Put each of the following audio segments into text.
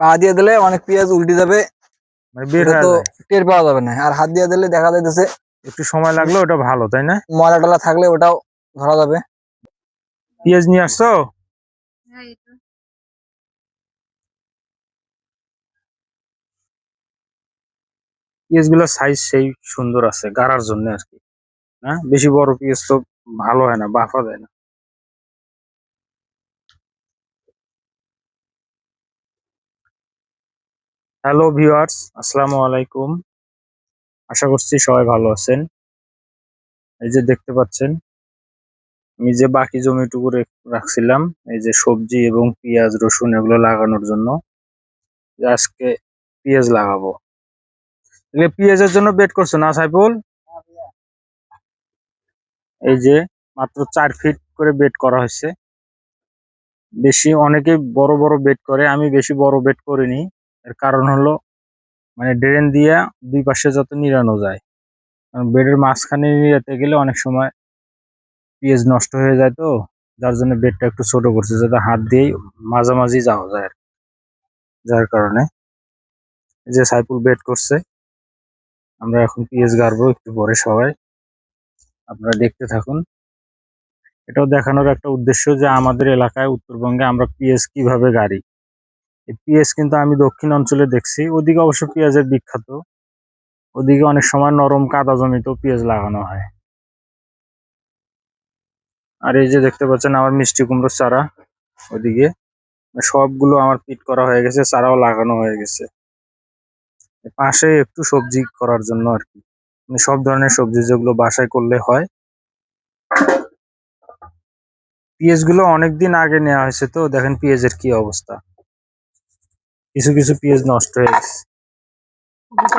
পা দিয়ে দিলে অনেক পেঁয়াজ উল্টে যাবে, মানে বের এটা হয়ে তো যায়। টের পাওয়া যাবে না। আর হাত দিয়ে দিলে দেখা যাইতেছে একটু সময় লাগলে ওটা ভালো, তাই না? ময়লা টলা থাকলে ওটাও ধরা যাবে। পেঁয়াজ নিয়ে আসছো? পেঁয়াজ গুলোর সাইজ সেই সুন্দর আছে গাড়ার জন্য আর কি। না বেশি বড় পেঁয়াজ তো ভালো হয় না, বাফা দেয় না। হ্যালো ভিউয়ার্স, আসসালামু আলাইকুম। আশা করছি সবাই ভালো আছেন। এই যে দেখতে পাচ্ছেন, আমি যে বাকি জমিটুকু রাখছিলাম এই যে সবজি এবং পেঁয়াজ রসুন এগুলো লাগানোর জন্য, যে আজকে পেঁয়াজ লাগাবো। এগুলো পেঁয়াজের জন্য বেড করছো না সাইফুল? এই যে মাত্র 4 ফিট করে বেড করা হয়েছে। বেশি অনেকে বড় বড় বেড করে, আমি বেশি বড় বেড করিনি। এর কারণ হলো মানে ড্রেন দিয়া দুই পাশে যত নিড়ানো যায়, কারণ বেডের মাঝখানে নিড়াতে গেলে অনেক সময় পেঁয়াজ নষ্ট হয়ে যায়, তো যার জন্য বেডটা একটু ছোট করছে যাতে হাত দিয়েই মাঝামাঝি যাওয়া যায় আর কি। যার কারণে এই যে সাইফুল বেড করছে, আমরা এখন পেঁয়াজ গাড়বো একটু পরে সবাই, আপনারা দেখতে থাকুন। এটাও দেখানোর একটা উদ্দেশ্য যে আমাদের এলাকায় উত্তরবঙ্গে আমরা পেঁয়াজ কিভাবে গাড়ি। এই পেঁয়াজ কিন্তু আমি দক্ষিণ অঞ্চলে দেখছি, ওদিকে অবশ্য পেঁয়াজের বিখ্যাত। ওদিকে অনেক সময় নরম কাদা জমিতেও পেঁয়াজ লাগানো হয়। আর এই যে দেখতে পাচ্ছেন আমার মিষ্টি কুমড়োর চারা, ওদিকে সবগুলো আমার পিট করা হয়ে গেছে, চারাও লাগানো হয়ে গেছে। পাশে একটু সবজি করার জন্য আর কি, মানে সব ধরনের সবজি যেগুলো বাসায় করলে হয়। পেঁয়াজ গুলো অনেকদিন আগে নেওয়া হয়েছে, তো দেখেন পেঁয়াজের কি অবস্থা। কিছু কিছু পেঁয়াজ নষ্ট হয়ে গেছে,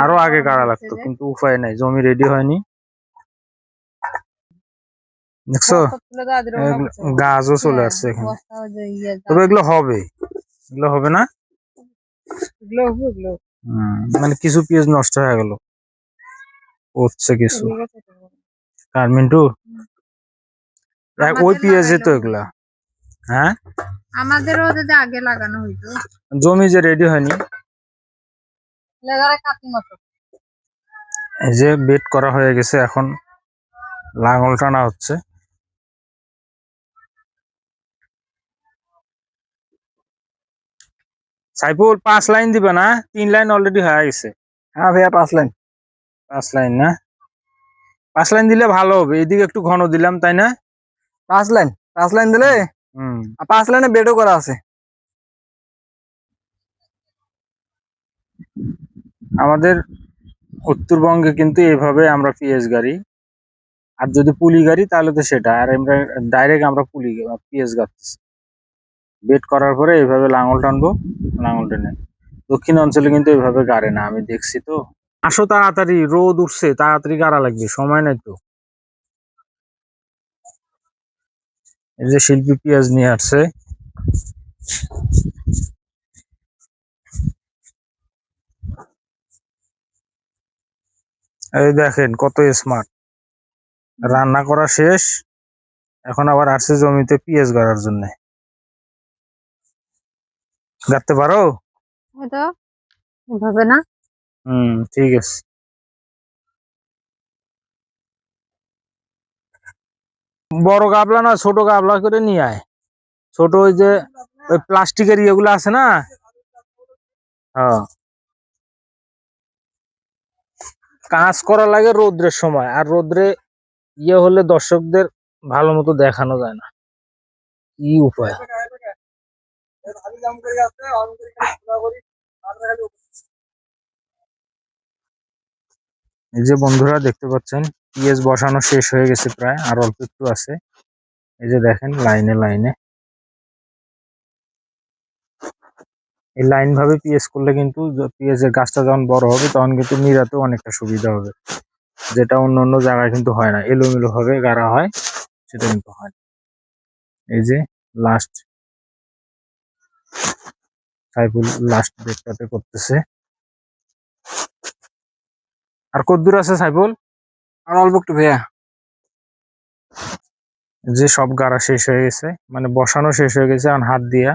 আরো আগে কাটা লাগতো কিন্তু উপায় নাই, জমি রেডি হয়নি। দেখছো গাছও চলে আসছে এখানে, তবে এগুলো হবে, এগুলো হবে না। মানে কিছু পেঁয়াজ নষ্ট হয়ে গেল, হচ্ছে কিছু। কার মিন্টু? ওই পেঁয়াজে তো এগুলা। হ্যাঁ, আমাদেরও যদি আগে লাগানো হইতো। জমি যে রেডি হয়নি। এই যে বেড করা হয়ে গেছে, এখন লাঙল টানা হচ্ছে। সাইফুল 5 লাইন দিবে না? 3 লাইন অলরেডি হয়ে গেছে। হ্যাঁ ভাইয়া 5 লাইন। 5 লাইন না? 5 লাইন দিলে ভালো হবে, এদিকে একটু ঘন দিলাম, তাই না? 5 লাইন দিলে হুম। 5 লাইনে বেডও করা আছে। আমাদের উত্তরবঙ্গে কিন্তু এভাবে আমরা পেঁয়াজ গাড়ি। আর যদি পুলি গাড়ি তাহলে তো সেটা, আর আমরা ডাইরেক্ট আমরা পেঁয়াজ গাড়তেছি। বেড করার পরে এইভাবে লাঙল টানবো, লাঙল টেনে। দক্ষিণ অঞ্চলে কিন্তু এইভাবে গাড়ে না, আমি দেখছি তো। আসো তাড়াতাড়ি, রোদ উঠছে, তাড়াতাড়ি গাড়া লাগবে, সময় নাই তো। এই যে শিল্পী পেঁয়াজ নিয়ে আসছে। এই দেখেন কত স্মার্ট, রান্না করা শেষ, এখন আবার আসছে জমিতে পেঁয়াজ গাড়ার জন্য। গাড়তে পারো? এটা এভাবে না। ঠিক আছে। বড় গাবলা না, ছোট গাবলা করে নিয়ে আয়। ছোট ওই যে ওই প্লাস্টিকের ইয়েগুলো আছে না। হ্যাঁ, কাজ করা লাগে রোদ্রের সময়, আর রোদ্রে ইয়ে হলে দর্শকদের ভালো মতো দেখানো যায় না। কি উপায়। এই যে বন্ধুরা দেখতে পাচ্ছেন, পেঁয়াজ বসানো শেষ হয়ে গেছে প্রায়, আর অল্প একটু আছে। এই যে দেখেন লাইনে লাইনে, এই লাইন ভাবে পেঁয়াজ করলে কিন্তু পেঁয়াজের গাছটা যখন বড় হবে তখন কিন্তু নিড়াতেও অনেকটা সুবিধা হবে, যেটা অন্য অন্য জায়গায় কিন্তু হয় না, এলোমেলো ভাবে গাড়া হয়, সেটা কিন্তু হয়। এই যে লাস্ট সাইফুল লাস্ট বেডটাতে করতেছে। আর কতদূর আছে সাইফুল? আর অল্প একটু ভাইয়া। যে সব গাড়া শেষ হয়ে গেছে, মানে বসানো শেষ হয়ে গেছে, আর হাত দিয়া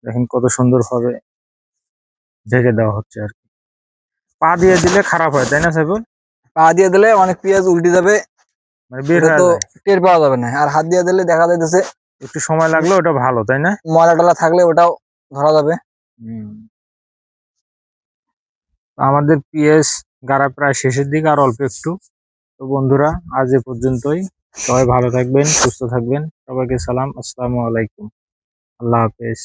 দেখেন কত সুন্দর ভাবে ঢেকে দেওয়া হচ্ছে আর কি। পা দিয়ে দিলে খারাপ হয় তাই না সাইফুল? পা দিয়ে দিলে অনেক পেঁয়াজ উল্টে যাবে, মানে বের এটা হয়ে তো যায়, টের পাওয়া যাবে না। আর হাত দিয়ে দিলে দেখা যাইতেছে একটু সময় লাগলে ওটা ভালো তাই না? ময়লা টলা থাকলে ওটাও ধরা যাবে। আমাদের পিএস গাড়া প্রায় শেষের দিকে, আর অল্প একটু। তো বন্ধুরা আজ এ পর্যন্তই। সবাই ভালো থাকবেন, সুস্থ থাকবেন। সবাইকে সালাম, আসসালামু আলাইকুম, আল্লাহ হাফেজ।